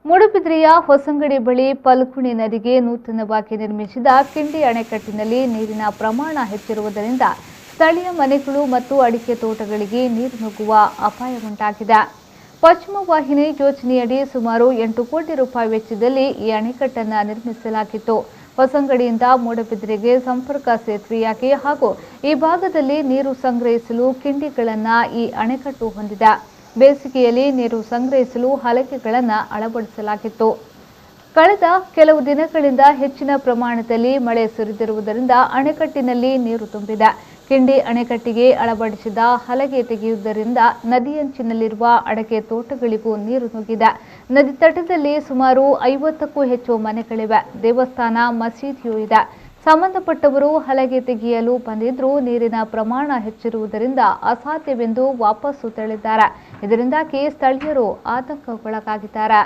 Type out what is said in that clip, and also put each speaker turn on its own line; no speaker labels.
ಮೂಡುಬಿದ್ರೆಯ ಹೊಸಂಗಡಿ ಬಳಿ ಪಲ್ಗುಣಿ ನದಿಗೆ ನೂತನವಾಗಿ ನಿರ್ಮಿಸಿದ ಕಿಂಡಿ ಅಣೆಕಟ್ಟಿನಲ್ಲಿ ನೀರಿನ ಪ್ರಮಾಣ ಹೆಚ್ಚಿರುವುದರಿಂದ ಸ್ಥಳೀಯ ಮನೆಗಳು ಮತ್ತು ಅಡಿಕೆ ತೋಟಗಳಿಗೆ ನೀರು ನುಗ್ಗುವ ಅಪಾಯ ಉಂಟಾಗಿದೆ. ಪಶ್ಚಿಮ ವಾಹಿನಿ ಯೋಜನೆಯಡಿ ಸುಮಾರು 8 ಕೋಟಿ ರೂಪಾಯಿ ವೆಚ್ಚದಲ್ಲಿ ಈ ಅಣೆಕಟ್ಟನ್ನು ನಿರ್ಮಿಸಲಾಗಿತ್ತು. ಹೊಸಂಗಡಿಯಿಂದ ಮೂಡುಬಿದ್ರೆಗೆ ಸಂಪರ್ಕ ಸೇತುವೆಯಾಗಿ ಹಾಗೂ ಈ ಭಾಗದಲ್ಲಿ ನೀರು ಸಂಗ್ರಹಿಸಲು ಕಿಂಡಿಗಳನ್ನು ಈ ಅಣೆಕಟ್ಟು ಹೊಂದಿದೆ. ಬೇಸಿಗೆಯಲ್ಲಿ ನೀರು ಸಂಗ್ರಹಿಸಲು ಹಲಗೆಗಳನ್ನು ಅಳವಡಿಸಲಾಗಿತ್ತು. ಕಳೆದ ಕೆಲವು ದಿನಗಳಿಂದ ಹೆಚ್ಚಿನ ಪ್ರಮಾಣದಲ್ಲಿ ಮಳೆ ಸುರಿದಿರುವುದರಿಂದ ಅಣೆಕಟ್ಟಿನಲ್ಲಿ ನೀರು ತುಂಬಿದೆ. ಕಿಂಡಿ ಅಣೆಕಟ್ಟಿಗೆ ಅಳವಡಿಸಿದ ಹಲಗೆ ತೆಗೆಯುವುದರಿಂದ ನದಿಯಂಚಿನಲ್ಲಿರುವ ಅಡಕೆ ತೋಟಗಳಿಗೂ ನೀರು ನುಗ್ಗಿದೆ. ನದಿ ತಟದಲ್ಲಿ ಸುಮಾರು 50ಕ್ಕೂ ಹೆಚ್ಚು ಮನೆಗಳಿವೆ. ದೇವಸ್ಥಾನ, ಮಸೀದಿಯೂ ಇದೆ. ಸಂಬಂಧಪಟ್ಟವರು ಹಲಗೆ ತೆಗೆಯಲು ಬಂದಿದ್ದರೂ ನೀರಿನ ಪ್ರಮಾಣ ಹೆಚ್ಚಿರುವುದರಿಂದ ಅಸಾಧ್ಯವೆಂದು ವಾಪಸ್ಸು ತೆರಳಿದ್ದಾರೆ. ಇದರಿಂದಾಗಿ ಸ್ಥಳೀಯರು ಆತಂಕಕ್ಕೊಳಗಾಗಿದ್ದಾರೆ.